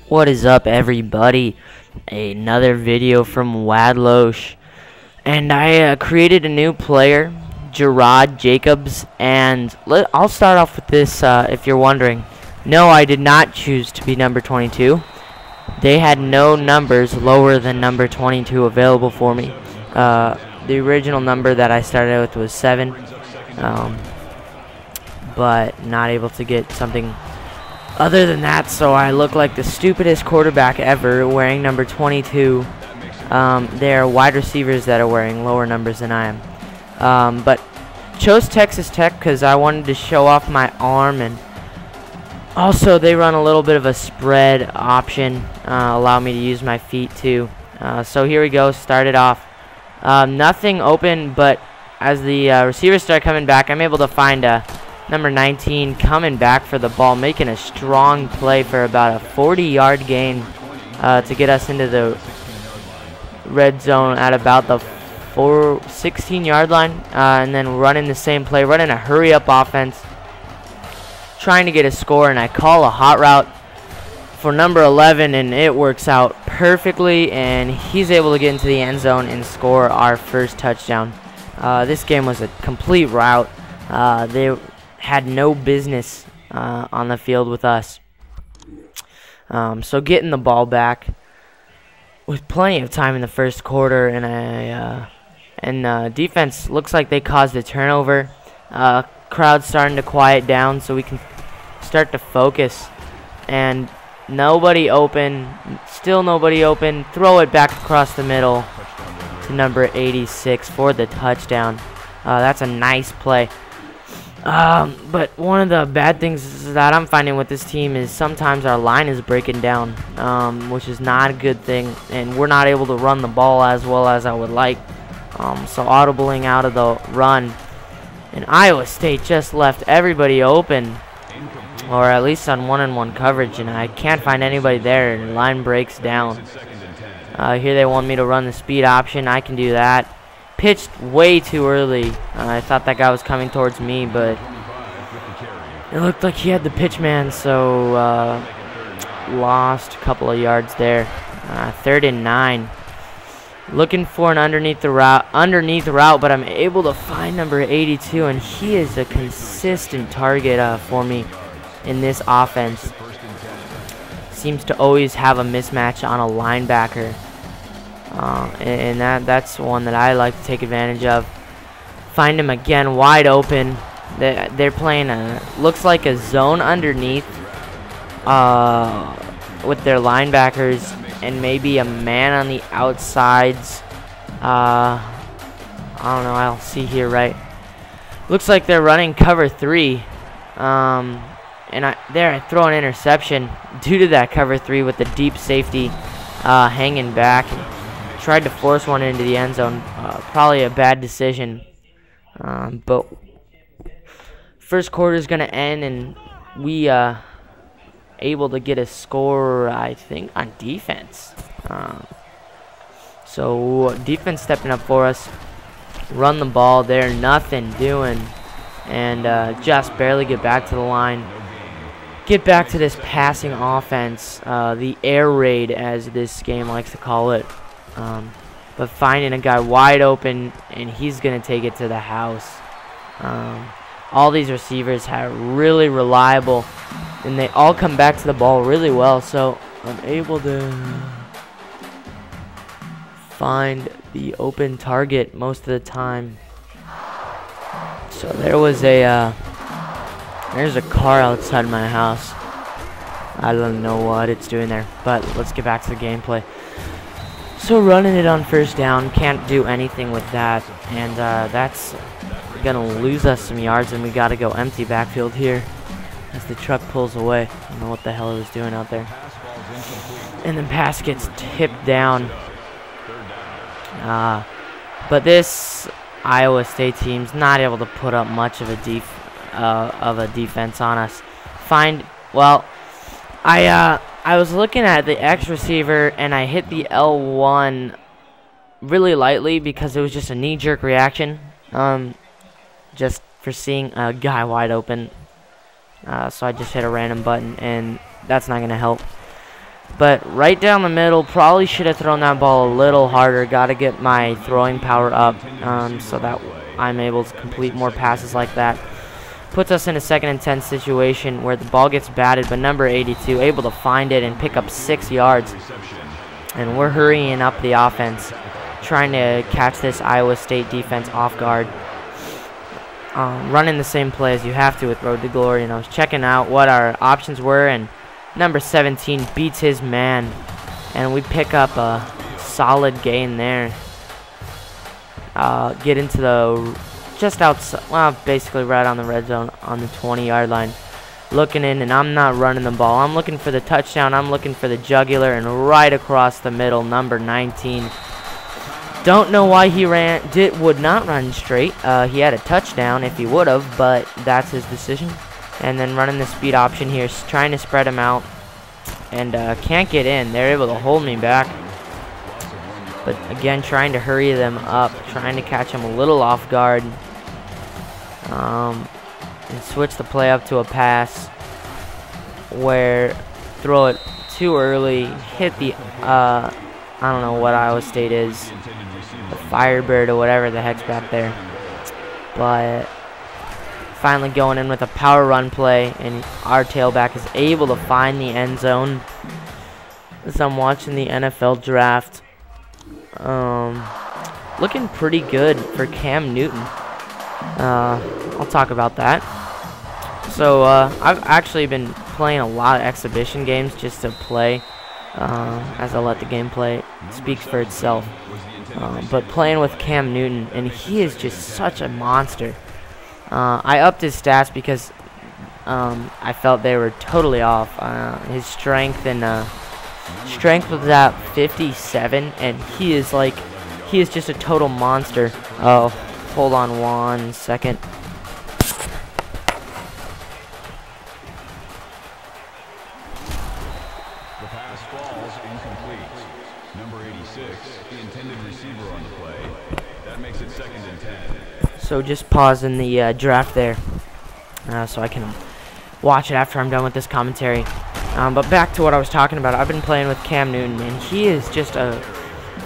What is up, everybody? Another video from Wadlosh, and I created a new player, Jerrod Jacobs, and I'll start off with this. If you're wondering, no, I did not choose to be number 22. They had no numbers lower than number 22 available for me. The original number that I started with was 7, but not able to get something other than that, so I look like the stupidest quarterback ever wearing number 22. There are wide receivers that are wearing lower numbers than I am. But chose Texas Tech because I wanted to show off my arm, and also they run a little bit of a spread option, allow me to use my feet too. So here we go, started off. Nothing open, but as the receivers start coming back, I'm able to find number 19 coming back for the ball, making a strong play for about a 40-yard gain to get us into the red zone at about the 16-yard line, and then running the same play, running a hurry-up offense, trying to get a score, and I call a hot route for number 11, and it works out perfectly, and he's able to get into the end zone and score our first touchdown. This game was a complete rout. They had no business on the field with us. So getting the ball back with plenty of time in the first quarter, and defense looks like they caused a turnover. Crowd's starting to quiet down so we can start to focus. And nobody open, still nobody open. Throw it back across the middle to number 86 for the touchdown. That's a nice play. But one of the bad things that I'm finding with this team is sometimes our line is breaking down, which is not a good thing, and we're not able to run the ball as well as I would like. So audibling out of the run, and Iowa State just left everybody open, or at least on one-on-one coverage, and I can't find anybody there, and the line breaks down. Here they want me to run the speed option. I can do that. Pitched way too early. I thought that guy was coming towards me, but it looked like he had the pitch man, so lost a couple of yards there. 3rd and 9. Looking for an underneath route, but I'm able to find number 82, and he is a consistent target for me in this offense. Seems to always have a mismatch on a linebacker. And that's one that I like to take advantage of. Find him again wide open. They're playing looks like a zone underneath with their linebackers and maybe a man on the outsides. I don't know, I'll see here right. Looks like they're running cover 3. And I throw an interception due to that cover 3 with the deep safety hanging back. Tried to force one into the end zone. Probably a bad decision. But first quarter is going to end, and we able to get a score, I think, on defense. So defense stepping up for us. Run the ball there, nothing doing. And just barely get back to the line. Get back to this passing offense. The air raid, as this game likes to call it. But finding a guy wide open, and he's going to take it to the house. All these receivers are really reliable, and they all come back to the ball really well, so I'm able to find the open target most of the time. So there was there's a car outside my house. I don't know what it's doing there, but let's get back to the gameplay. So running it on first down, can't do anything with that, and that's gonna lose us some yards, and we gotta go empty backfield here as the truck pulls away. I don't know what the hell it was doing out there. And the pass gets tipped down. But this Iowa State team's not able to put up much of a defense on us. I was looking at the X receiver, and I hit the L1 really lightly because it was just a knee-jerk reaction, just for seeing a guy wide open. So I just hit a random button, and that's not going to help. But right down the middle, probably should have thrown that ball a little harder. Got to get my throwing power up so that I'm able to complete more passes like that. Puts us in a 2nd and 10 situation where the ball gets batted, but number 82 able to find it and pick up 6 yards. And we're hurrying up the offense, trying to catch this Iowa State defense off guard. Running the same play as you have to with Road to Glory, and I was checking out what our options were, and number 17 beats his man, and we pick up a solid gain there. Get into the just outside, well, basically right on the red zone on the 20-yard line. Looking in, and I'm not running the ball. I'm looking for the touchdown. I'm looking for the jugular, and right across the middle, number 19. Don't know why he would not run straight. He had a touchdown if he would have, but that's his decision. And then running the speed option here, trying to spread him out, and can't get in. They're able to hold me back. But again, trying to hurry them up, trying to catch him a little off guard. And switch the play up to a pass where throw it too early, hit the, I don't know what Iowa State is, the Firebird or whatever the heck's back there. But finally going in with a power run play, and our tailback is able to find the end zone. As I'm watching the NFL draft, looking pretty good for Cam Newton. I'll talk about that. So I've actually been playing a lot of exhibition games just to play, as I let the gameplay speak for itself. But playing with Cam Newton, and he is just such a monster. I upped his stats because I felt they were totally off. His strength and strength was at 57, and he is just a total monster. Oh, hold on 1 second. The pass falls incomplete. Number 86, the intended receiver on the play. That makes it 2nd and 10. So just pausing the draft there, so I can watch it after I'm done with this commentary. But back to what I was talking about. I've been playing with Cam Newton, and he is just a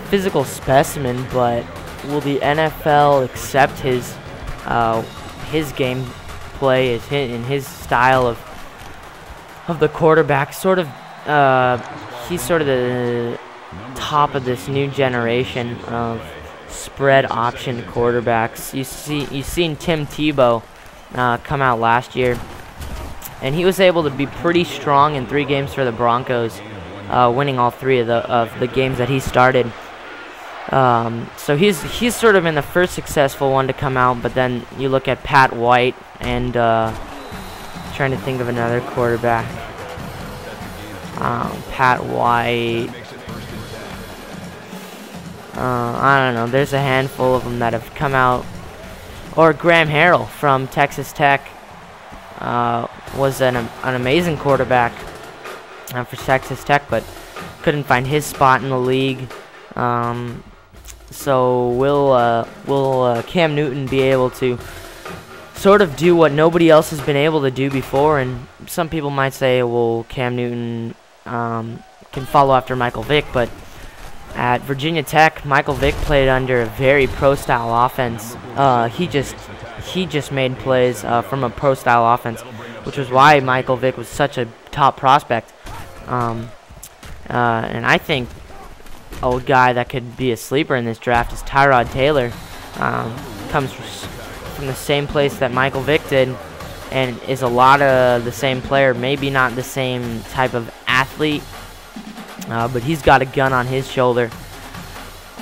physical specimen. But will the NFL accept his game play, his style of the quarterback? Sort of, he's sort of the top of this new generation of spread option quarterbacks. You've seen Tim Tebow come out last year, and he was able to be pretty strong in 3 games for the Broncos, winning all 3 of the games that he started. So he's sort of been the first successful one to come out. But then you look at Pat White, and trying to think of another quarterback. Pat White. I don't know. There's a handful of them that have come out. Or Graham Harrell from Texas Tech was an amazing quarterback for Texas Tech, but couldn't find his spot in the league. So will Cam Newton be able to sort of do what nobody else has been able to do before? And some people might say, well, Cam Newton can follow after Michael Vick, but at Virginia Tech, Michael Vick played under a very pro-style offense. He just made plays from a pro-style offense, which was why Michael Vick was such a top prospect. And I think a guy that could be a sleeper in this draft is Tyrod Taylor. Comes from the same place that Michael Vick did, and is a lot of the same player. Maybe not the same type of athlete, but he's got a gun on his shoulder,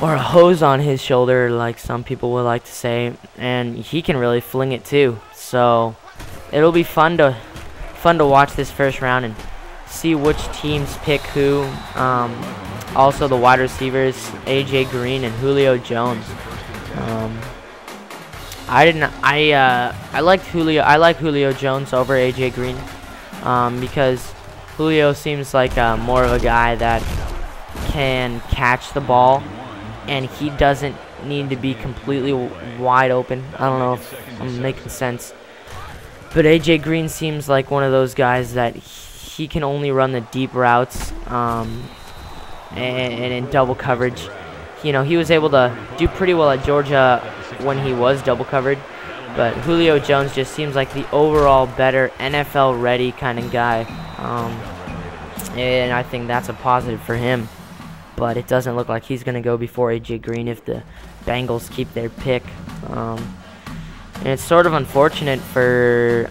or a hose on his shoulder, like some people would like to say, and he can really fling it too. So it'll be fun to watch this first round and see which teams pick who. Also the wide receivers, AJ Green and Julio Jones. I like Julio Jones over AJ Green, because Julio seems like more of a guy that can catch the ball, and he doesn't need to be completely wide open. I don't know if I'm making sense, but AJ Green seems like one of those guys that he can only run the deep routes and in double coverage. You know, he was able to do pretty well at Georgia when he was double covered, but Julio Jones just seems like the overall better NFL-ready kind of guy, and I think that's a positive for him. But it doesn't look like he's going to go before A.J. Green if the Bengals keep their pick. And it's sort of unfortunate for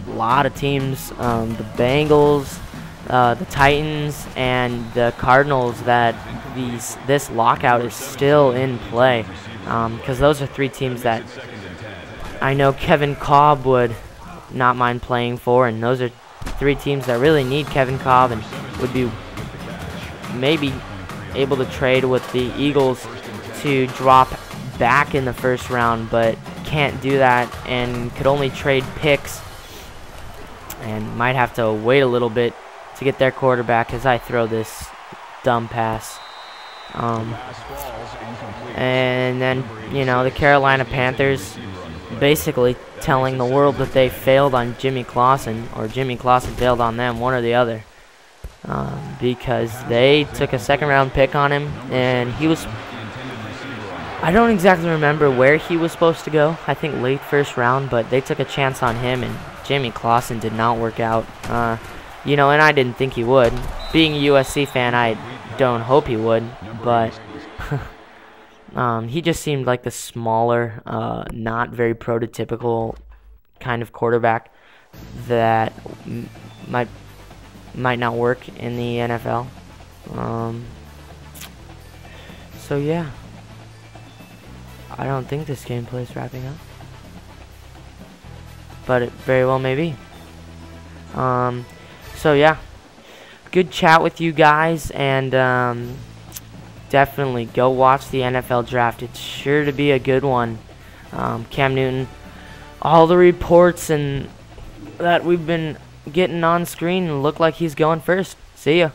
a lot of teams, the Bengals, the Titans, and the Cardinals, that this lockout is still in play, because those are three teams that I know Kevin Kolb would not mind playing for, and those are three teams that really need Kevin Kolb and would be maybe able to trade with the Eagles to drop back in the first round, but can't do that and could only trade picks and might have to wait a little bit to get their quarterback as I throw this dumb pass. And then, you know, the Carolina Panthers basically telling the world that they failed on Jimmy Clausen, or Jimmy Clausen failed on them, one or the other, because they took a second-round pick on him, and he was, I don't exactly remember where he was supposed to go. I think late first round, but they took a chance on him, and Jimmy Clausen did not work out. You know, and I didn't think he would. Being a USC fan, I don't hope he would, but he just seemed like the smaller, not very prototypical kind of quarterback that might not work in the NFL. So yeah, I don't think this gameplay is wrapping up, but it very well may be. So yeah, good chat with you guys, and definitely go watch the NFL draft. It's sure to be a good one. Cam Newton, all the reports and that we've been getting on screen look like he's going first. See ya.